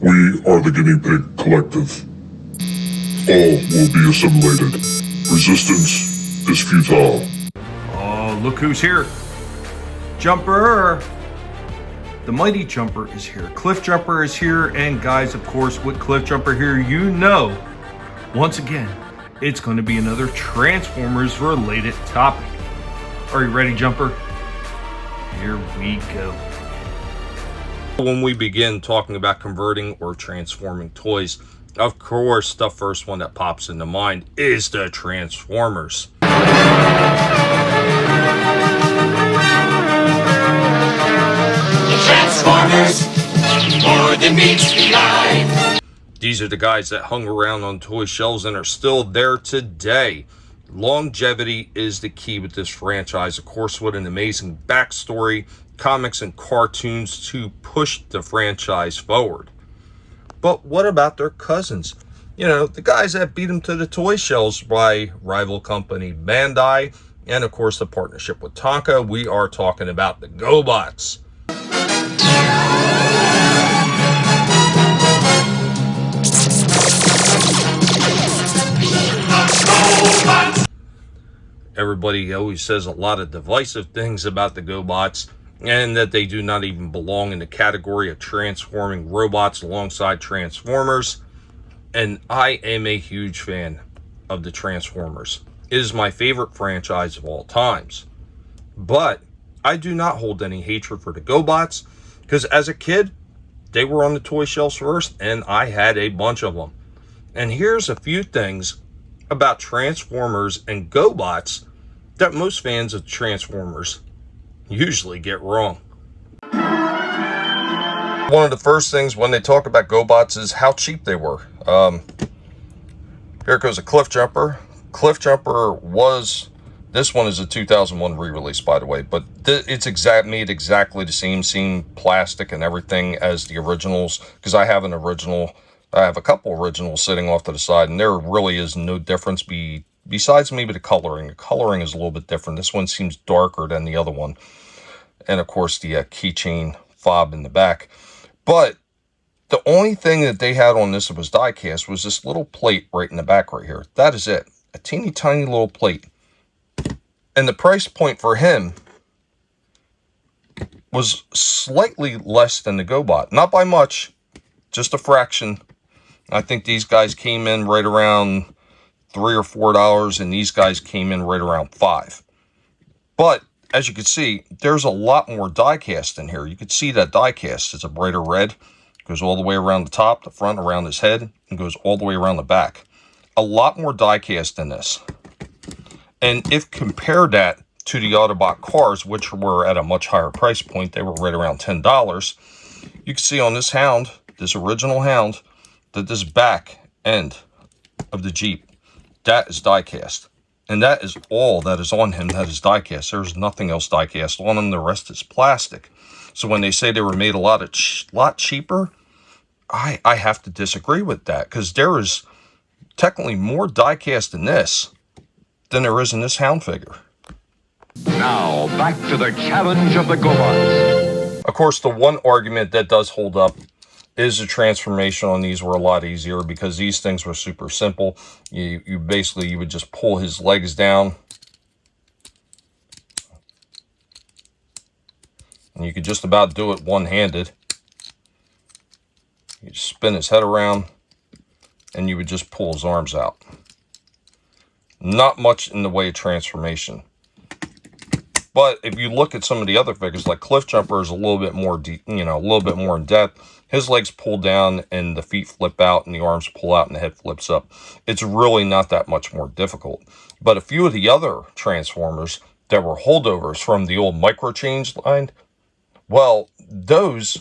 We are the Guinea Pig Collective. All will be assimilated. Resistance is futile. Oh, look who's here. Jumper! The mighty Jumper is here. Cliff Jumper is here. And guys, of course, with Cliff Jumper here, you know, once again, it's going to be another Transformers related topic. Are you ready, Jumper? Here we go. When we begin talking about converting or transforming toys, of course, the first one that pops into mind is the Transformers. Transformers, more than meets the eye. These are the guys that hung around on toy shelves and are still there today. Longevity is the key with this franchise, of course, with an amazing backstory, comics and cartoons to push the franchise forward. But what about their cousins? You know, the guys that beat them to the toy shelves by rival company Bandai, and of course the partnership with Tonka. We are talking about the Gobots. Everybody always says a lot of divisive things about the Gobots, and that they do not even belong in the category of transforming robots alongside Transformers. And I am a huge fan of the Transformers. It is my favorite franchise of all times. But I do not hold any hatred for the Gobots, because as a kid, they were on the toy shelves first, and I had a bunch of them. And here's a few things about Transformers and Gobots that most fans of Transformers usually get wrong. One of the first things when they talk about Gobots is how cheap they were. Here goes a Cliff Jumper. Cliff Jumper was, this one is a 2001 re-release, by the way, but it's made exactly the same plastic and everything as the originals, because I have an original. I have a couple originals sitting off to the side, and there really is no difference besides maybe the coloring. The coloring is a little bit different. This one seems darker than the other one. And of course, the keychain fob in the back. But the only thing that they had on this that was die-cast was this little plate right in the back right here. That is it. A teeny tiny little plate. And the price point for him was slightly less than the Gobot. Not by much, just a fraction. I think these guys came in right around $3 or $4, and these guys came in right around $5. But as you can see, there's a lot more die cast in here. You can see that die cast. It's a brighter red. Goes all the way around the top, the front, around his head, and goes all the way around the back. A lot more die cast in this. And if compared that to the Autobot cars, which were at a much higher price point, they were right around $10. You can see on this Hound, this original Hound, that this back end of the Jeep, that is die cast. And that is all that is on him that is die cast. There's nothing else die cast on him. The rest is plastic. So when they say they were made a lot cheaper, I have to disagree with that, because there is technically more die cast in this than there is in this Hound figure. Now, back to the challenge of the Gobots. Of course, the one argument that does hold up is the transformation on these were a lot easier, because these things were super simple. You would just pull his legs down, and you could just about do it one-handed. You just spin his head around, and you would just pull his arms out. Not much in the way of transformation. But if you look at some of the other figures, like Cliff Jumper is a little bit more deep, a little bit more in depth. His legs pull down and the feet flip out and the arms pull out and the head flips up. It's really not that much more difficult. But a few of the other Transformers that were holdovers from the old Micro Change line, well, those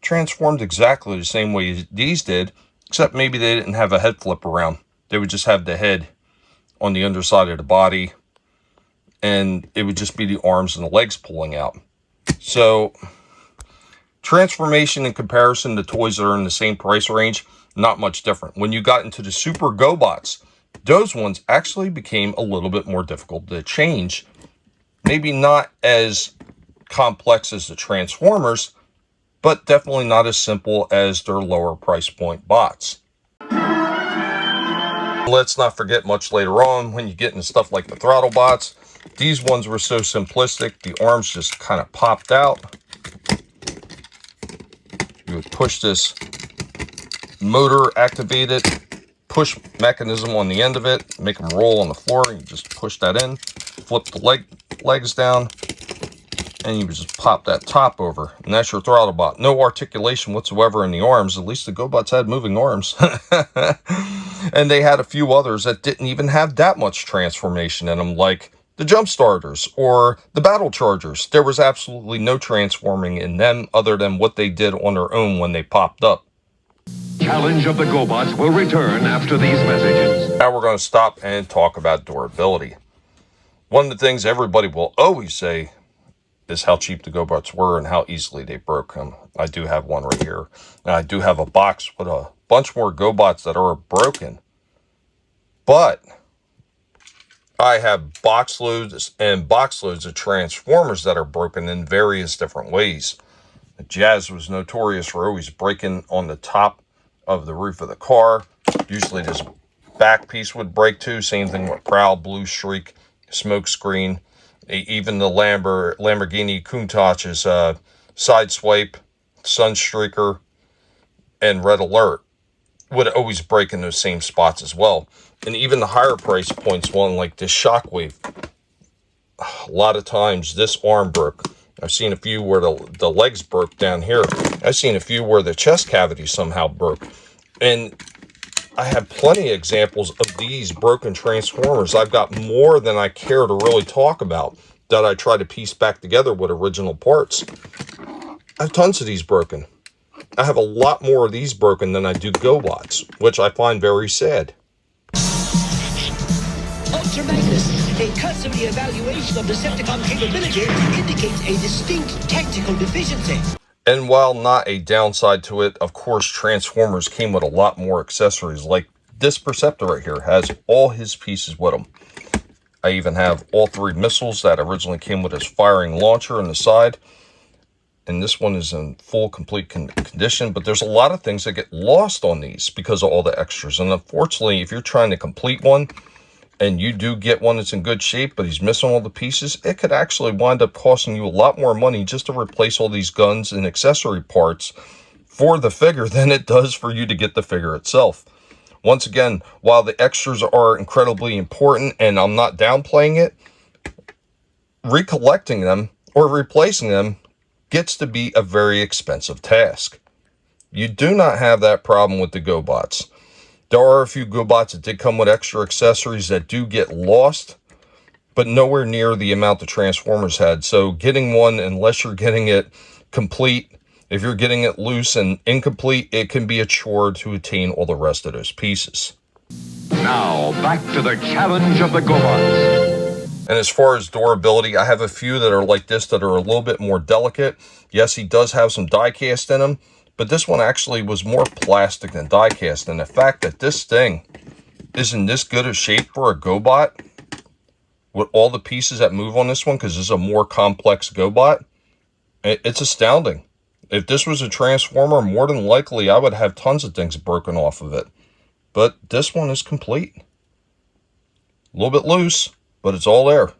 transformed exactly the same way these did, except maybe they didn't have a head flip around. They would just have the head on the underside of the body, and it would just be the arms and the legs pulling out. So transformation in comparison to toys that are in the same price range, not much different. When you got into the Super Gobots, those ones actually became a little bit more difficult to change. Maybe not as complex as the Transformers, but definitely not as simple as their lower price point bots. Let's not forget, much later on, when you get into stuff like the throttle bots, these ones were so simplistic, the arms just kind of popped out. You would push this motor activated push mechanism on the end of it, make them roll on the floor. You just push that in, flip the legs down, and you just pop that top over, and that's your throttle bot. No articulation whatsoever in the arms. At least the GoBots had moving arms. And they had a few others that didn't even have that much transformation in them, like the jump starters or the battle chargers. There was absolutely no transforming in them other than what they did on their own when they popped up. Challenge of the GoBots will return after these messages. Now we're going to stop and talk about durability. One of the things everybody will always say is how cheap the GoBots were and how easily they broke them. I do have one right here. And I do have a box with a bunch more GoBots that are broken. But I have box loads and box loads of Transformers that are broken in various different ways. Jazz was notorious for always breaking on the top of the roof of the car. Usually this back piece would break too. Same thing with Prowl, Blue Shriek, Smoke Screen. Even the Lamborghini Countach's Side Swipe, Sunstreaker, and Red Alert would always break in those same spots as well. And even the higher price points one, like this Shockwave, a lot of times this arm broke. I've seen a few where the legs broke down here. I've seen a few where the chest cavity somehow broke. And I have plenty of examples of these broken Transformers. I've got more than I care to really talk about that I try to piece back together with original parts. I have tons of these broken. I have a lot more of these broken than I do GoBots, which I find very sad. Ultra Magnus, a cursory evaluation of Decepticon capability indicates a distinct tactical deficiency. And while not a downside to it, of course, Transformers came with a lot more accessories. Like this Perceptor right here has all his pieces with him. I even have all 3 missiles that originally came with his firing launcher on the side. And this one is in full, complete condition. But there's a lot of things that get lost on these because of all the extras. And unfortunately, if you're trying to complete one, and you do get one that's in good shape, but he's missing all the pieces, it could actually wind up costing you a lot more money just to replace all these guns and accessory parts for the figure than it does for you to get the figure itself. Once again, while the extras are incredibly important, and I'm not downplaying it, recollecting them or replacing them gets to be a very expensive task. You do not have that problem with the GoBots. There are a few GoBots that did come with extra accessories that do get lost, but nowhere near the amount the Transformers had. So getting one, unless you're getting it complete, if you're getting it loose and incomplete, it can be a chore to attain all the rest of those pieces. Now, back to the challenge of the GoBots. And as far as durability, I have a few that are like this that are a little bit more delicate. Yes, he does have some die cast in him, but this one actually was more plastic than die cast. And the fact that this thing is in this good a shape for a GoBot, with all the pieces that move on this one, because this is a more complex GoBot, it's astounding. If this was a Transformer, more than likely I would have tons of things broken off of it. But this one is complete. A little bit loose, but it's all there.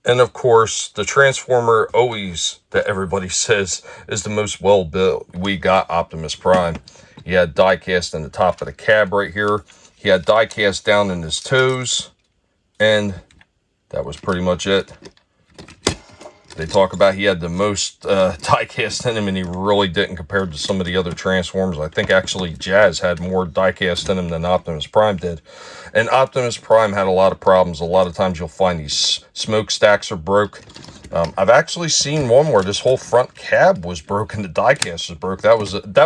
And of course, the Transformer always, that everybody says, is the most well-built. We got Optimus Prime. He had die cast in the top of the cab right here. He had die cast down in his toes. And that was pretty much it. They talk about he had the most die cast in him, and he really didn't compared to some of the other Transformers. I think actually Jazz had more die cast in him than Optimus Prime did. And Optimus Prime had a lot of problems. A lot of times you'll find these smokestacks are broke. I've actually seen one where this whole front cab was broken. The die cast was broke. That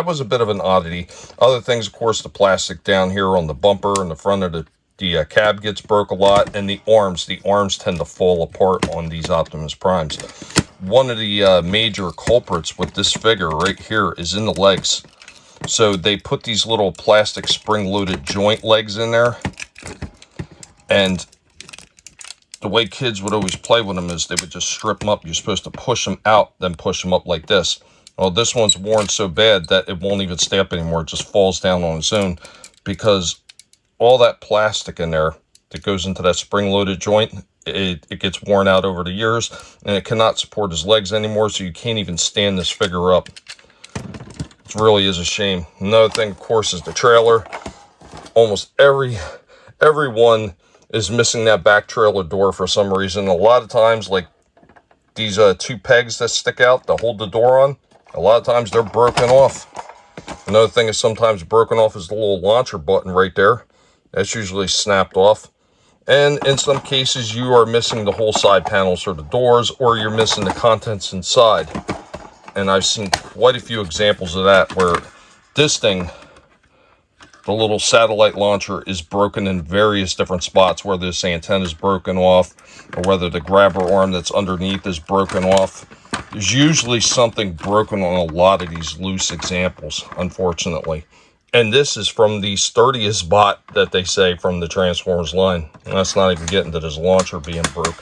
was a bit of an oddity. Other things, of course, the plastic down here on the bumper and the front of the cab gets broke a lot, and the arms tend to fall apart on these Optimus Primes. One of the major culprits with this figure right here is in the legs. So they put these little plastic spring-loaded joint legs in there, and the way kids would always play with them is they would just strip them up. You're supposed to push them out, then push them up like this. Well, this one's worn so bad that it won't even stay up anymore. It just falls down on its own because all that plastic in there that goes into that spring-loaded joint, it gets worn out over the years, and it cannot support his legs anymore, so you can't even stand this figure up. It really is a shame. Another thing, of course, is the trailer. Almost everyone is missing that back trailer door for some reason. A lot of times, like these two pegs that stick out to hold the door on, a lot of times they're broken off. Another thing is sometimes broken off is the little launcher button right there. That's usually snapped off. And in some cases, you are missing the whole side panels or the doors, or you're missing the contents inside. And I've seen quite a few examples of that where this thing, the little satellite launcher, is broken in various different spots, whether this antenna is broken off or whether the grabber arm that's underneath is broken off. There's usually something broken on a lot of these loose examples, unfortunately. And this is from the sturdiest bot that they say from the Transformers line. And that's not even getting to this launcher being broke.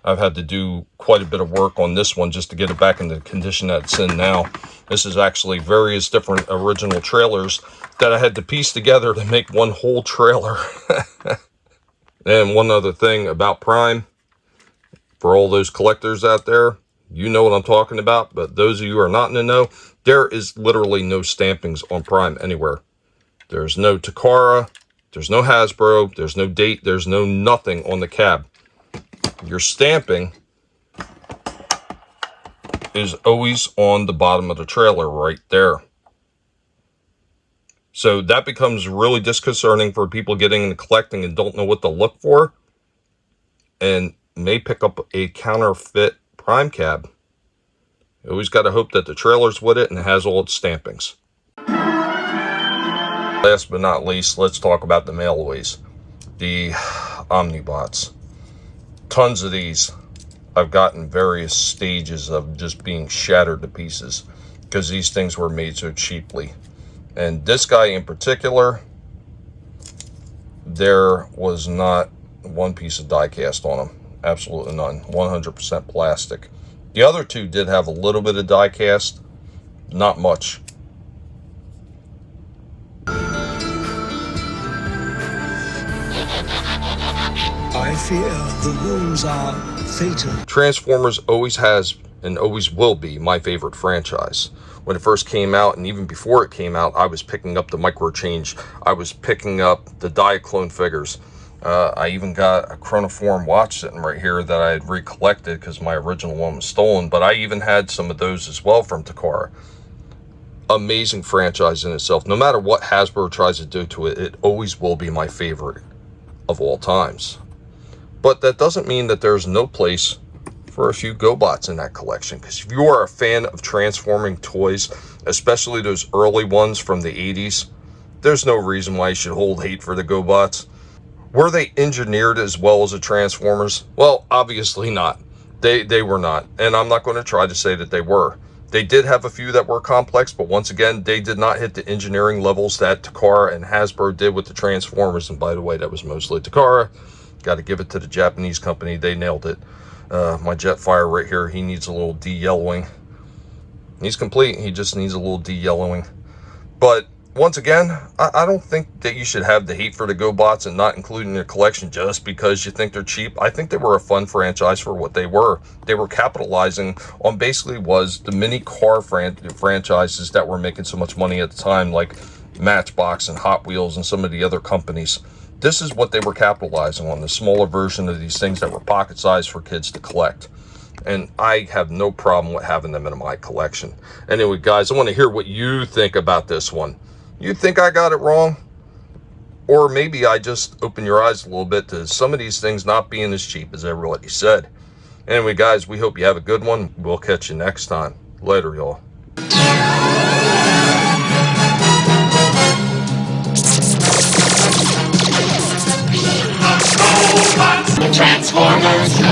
I've had to do quite a bit of work on this one just to get it back in the condition that it's in now. This is actually various different original trailers that I had to piece together to make one whole trailer. And one other thing about Prime, for all those collectors out there, you know what I'm talking about, but those of you who are not in the know, there is literally no stampings on Prime anywhere. There's no Takara, there's no Hasbro, there's no date, there's no nothing on the cab. Your stamping is always on the bottom of the trailer right there. So that becomes really disconcerting for people getting into collecting and don't know what to look for, and may pick up a counterfeit Prime cab. You always got to hope that the trailer's with it and it has all its stampings. Last but not least, let's talk about the mailaways, the Omnibots. Tons of these. I've gotten various stages of just being shattered to pieces because these things were made so cheaply. And this guy in particular, there was not one piece of die cast on him. Absolutely none. 100% plastic. The other two did have a little bit of die cast, not much. I fear the wounds are fatal. Transformers always has and always will be my favorite franchise. When it first came out, and even before it came out, I was picking up the micro change. I was picking up the Diaclone figures. I even got a Chronoform watch sitting right here that I had recollected because my original one was stolen. But I even had some of those as well from Takara. Amazing franchise in itself. No matter what Hasbro tries to do to it, it always will be my favorite of all times. But that doesn't mean that there's no place for a few GoBots in that collection. Because if you are a fan of transforming toys, especially those early ones from the 80s, there's no reason why you should hold hate for the GoBots. Were they engineered as well as the Transformers? Well, obviously not. They were not. And I'm not going to try to say that they were. They did have a few that were complex, but once again, they did not hit the engineering levels that Takara and Hasbro did with the Transformers. And by the way, that was mostly Takara. Got to give it to the Japanese company. They nailed it. My Jetfire right here, he needs a little de-yellowing. He's complete. He just needs a little de-yellowing. But once again, I don't think that you should have the hate for the GoBots and not include in your collection just because you think they're cheap. I think they were a fun franchise for what they were. They were capitalizing on basically was the mini car franchises that were making so much money at the time, like Matchbox and Hot Wheels and some of the other companies. This is what they were capitalizing on, the smaller version of these things that were pocket-sized for kids to collect. And I have no problem with having them in my collection. Anyway, guys, I want to hear what you think about this one. You think I got it wrong? Or maybe I just opened your eyes a little bit to some of these things not being as cheap as everybody said. Anyway, guys, we hope you have a good one. We'll catch you next time. Later, y'all. Transformers.